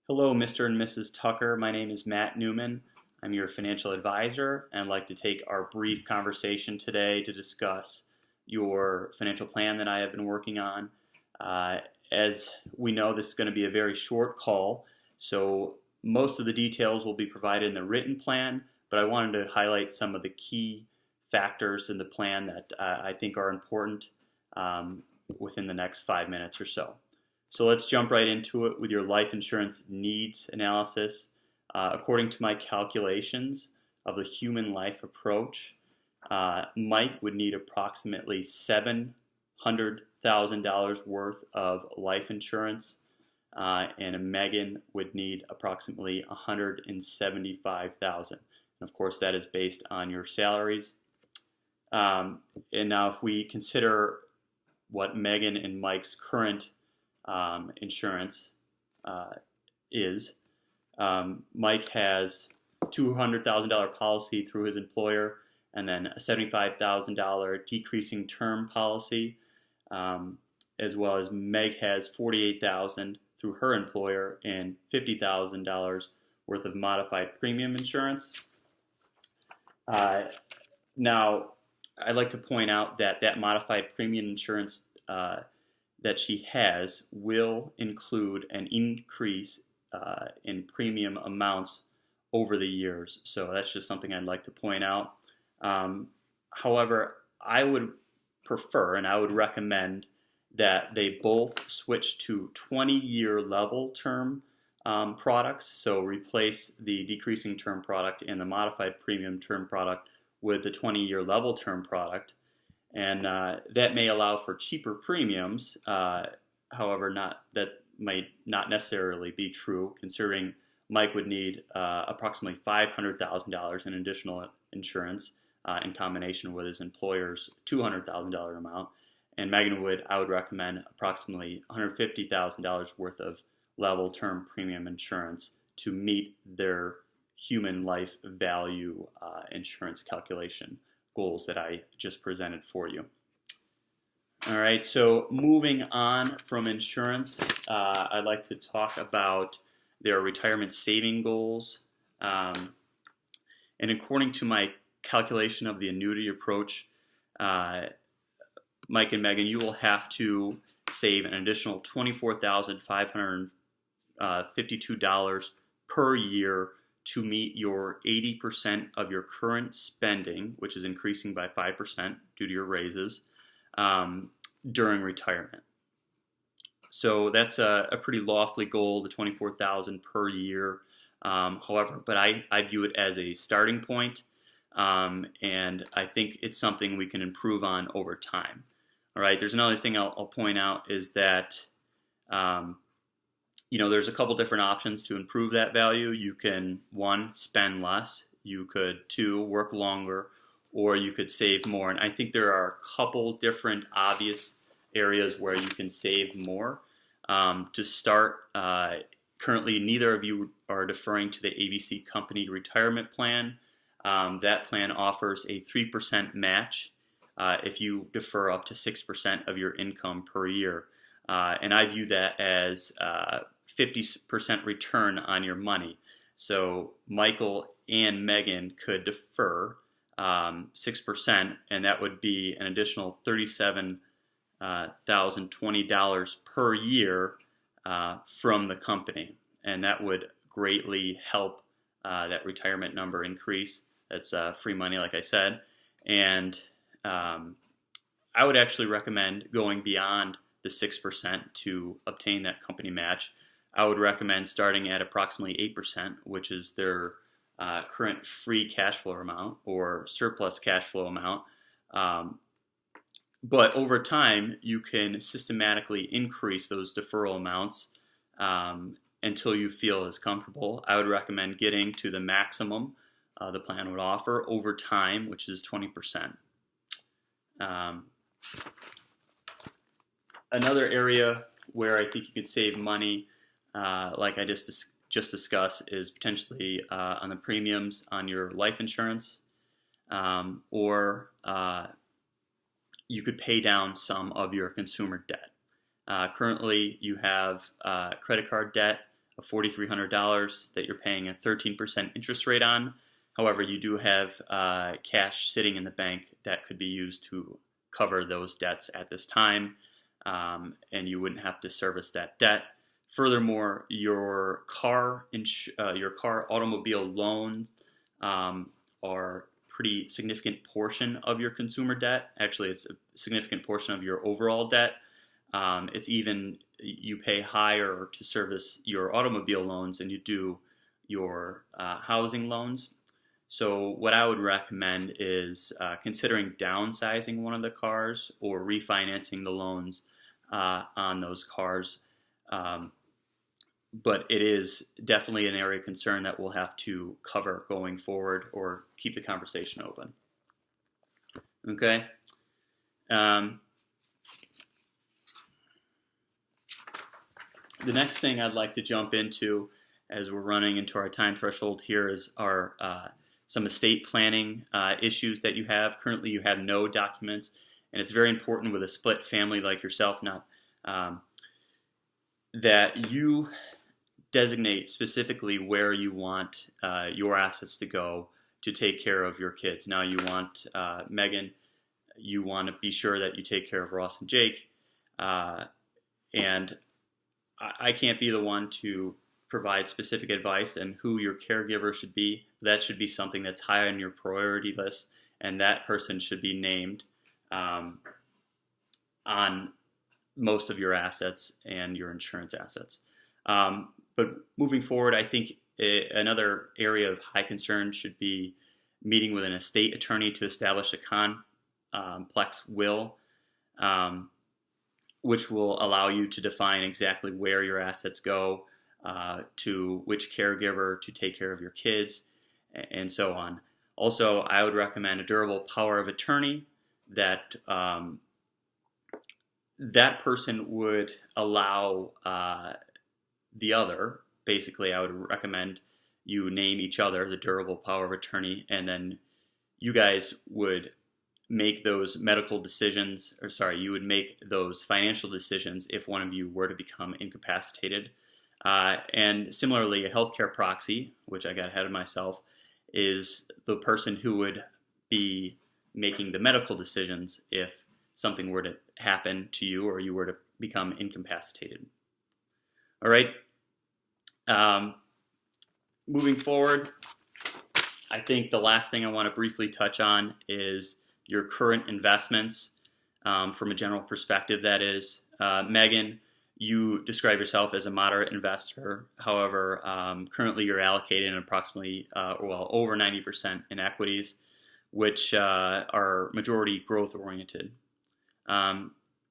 Hello, Mr. and Mrs. Tucker. My name is Matt Newman. I'm your financial advisor, and I'd like to take our brief conversation today to discuss your financial plan that I have been working on. Uh, as we know, this is going to be a very short call, so most of the details will be provided in the written plan, but I wanted to highlight some of the key factors in the plan that I think are important um, within the next 5 minutes or so. So let's jump right into it with your life insurance needs analysis. According to my calculations of the human life approach, Mike would need approximately $700,000 worth of life insurance, and Megan would need approximately $175,000. And of course, that is based on your salaries. And now, if we consider what Megan and Mike's current insurance is. Mike has $200,000 policy through his employer, and then a $75,000 decreasing term policy, as well as Meg has $48,000 through her employer and $50,000 worth of modified premium insurance. Now, I'd like to point out that that modified premium insurance that she has will include an increase in premium amounts over the years. So that's just something I'd like to point out. However, I would prefer and I would recommend that they both switch to 20-year level term products. So replace the decreasing term product and the modified premium term product with the 20-year level term product. And that may allow for cheaper premiums. However, that might not necessarily be true, considering Mike would need approximately $500,000 in additional insurance in combination with his employer's $200,000 amount. And Megan I would recommend approximately $150,000 worth of level term premium insurance to meet their human life value insurance calculation goals that I just presented for you. All right, so moving on from insurance, I'd like to talk about their retirement saving goals. And according to my calculation of the annuity approach, Mike and Megan, you will have to save an additional $24,552 per year to meet your 80% of your current spending, which is increasing by 5% due to your raises, during retirement. So that's a pretty lofty goal, the $24,000 per year. However, but I view it as a starting point, and I think it's something we can improve on over time. All right, there's another thing I'll point out is that there's a couple different options to improve that value. You can, one, spend less. You could, two, work longer, or you could save more. And I think there are a couple different obvious areas where you can save more. To start, currently neither of you are deferring to the ABC Company retirement plan. That plan offers a 3% match if you defer up to 6% of your income per year. And I view that as 50% return on your money. So Michael and Megan could defer 6%, and that would be an additional $37,020 per year from the company. And that would greatly help that retirement number increase. That's free money, like I said. And I would actually recommend going beyond the 6% to obtain that company match. I would recommend starting at approximately 8%, which is their current free cash flow amount or surplus cash flow amount. But over time, you can systematically increase those deferral amounts until you feel as comfortable. I would recommend getting to the maximum the plan would offer over time, which is 20%. Another area where I think you could save money, like I just discussed, is potentially on the premiums on your life insurance, or you could pay down some of your consumer debt. Currently, you have credit card debt of $4,300 that you're paying a 13% interest rate on. However, you do have cash sitting in the bank that could be used to cover those debts at this time, and you wouldn't have to service that debt. Furthermore, your car automobile loans are pretty significant portion of your consumer debt. Actually, it's a significant portion of your overall debt. It's even, you pay higher to service your automobile loans than you do your housing loans. So what I would recommend is considering downsizing one of the cars or refinancing the loans on those cars. But it is definitely an area of concern that we'll have to cover going forward or keep the conversation open. Okay. The next thing I'd like to jump into as we're running into our time threshold here is our some estate planning issues that you have. Currently, you have no documents, and it's very important with a split family like yourself now that you designate specifically where you want your assets to go to take care of your kids. Now you want, Megan, you want to be sure that you take care of Ross and Jake, and I can't be the one to provide specific advice on who your caregiver should be. That should be something that's high on your priority list, and that person should be named on most of your assets and your insurance assets. But moving forward, I think another area of high concern should be meeting with an estate attorney to establish a complex will, which will allow you to define exactly where your assets go, to which caregiver to take care of your kids, and so on. Also, I would recommend a durable power of attorney that that person would allow the other. Basically, I would recommend you name each other the durable power of attorney, and then you guys would make those medical decisions, or sorry, you would make those financial decisions if one of you were to become incapacitated. And similarly, a healthcare proxy, which I got ahead of myself, is the person who would be making the medical decisions if something were to happen to you or you were to become incapacitated. All right. Moving forward, I think the last thing I want to briefly touch on is your current investments from a general perspective. That is, Megan, you describe yourself as a moderate investor. However, currently you're allocated in approximately, over 90% in equities, which are majority growth oriented.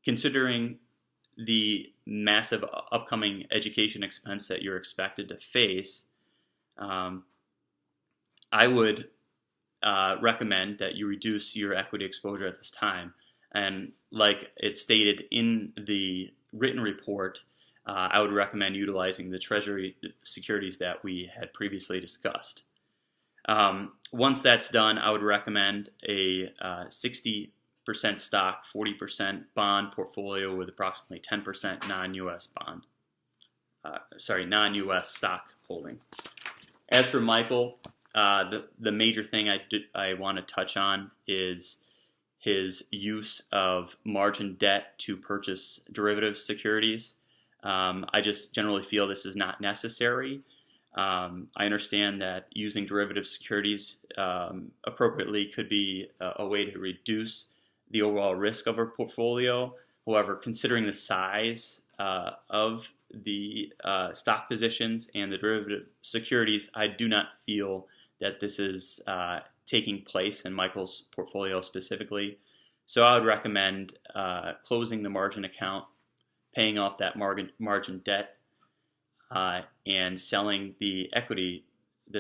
Considering the massive upcoming education expense that you're expected to face, I would recommend that you reduce your equity exposure at this time. And like it's stated in the written report, I would recommend utilizing the Treasury securities that we had previously discussed. Once that's done, I would recommend a 60% stock, 40% bond portfolio with approximately 10% non-U.S. non-U.S. stock holdings. As for Michael, the major thing I want to touch on is his use of margin debt to purchase derivative securities. I just generally feel this is not necessary. I understand that using derivative securities appropriately could be a way to reduce the overall risk of our portfolio. However, considering the size of the stock positions and the derivative securities, I do not feel that this is taking place in Michael's portfolio specifically. So I would recommend closing the margin account, paying off that margin debt, and selling the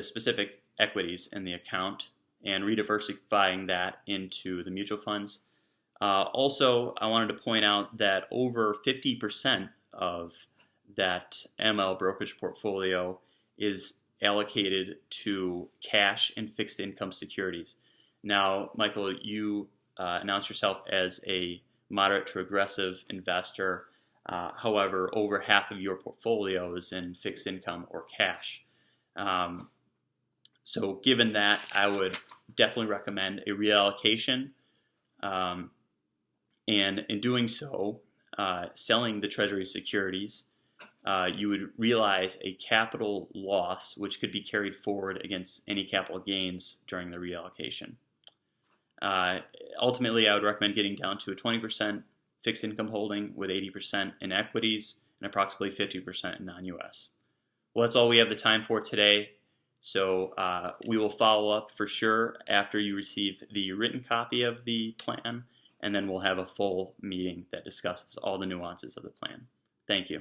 specific equities in the account, and rediversifying that into the mutual funds. Also, I wanted to point out that over 50% of that ML brokerage portfolio is allocated to cash and fixed income securities. Now, Michael, you announce yourself as a moderate to aggressive investor. However, over half of your portfolio is in fixed income or cash. So given that, I would definitely recommend a reallocation. And in doing so, selling the Treasury securities, you would realize a capital loss, which could be carried forward against any capital gains during the reallocation. Ultimately, I would recommend getting down to a 20% fixed income holding with 80% in equities and approximately 50% in non-US. Well, that's all we have the time for today. So we will follow up for sure after you receive the written copy of the plan, and then we'll have a full meeting that discusses all the nuances of the plan. Thank you.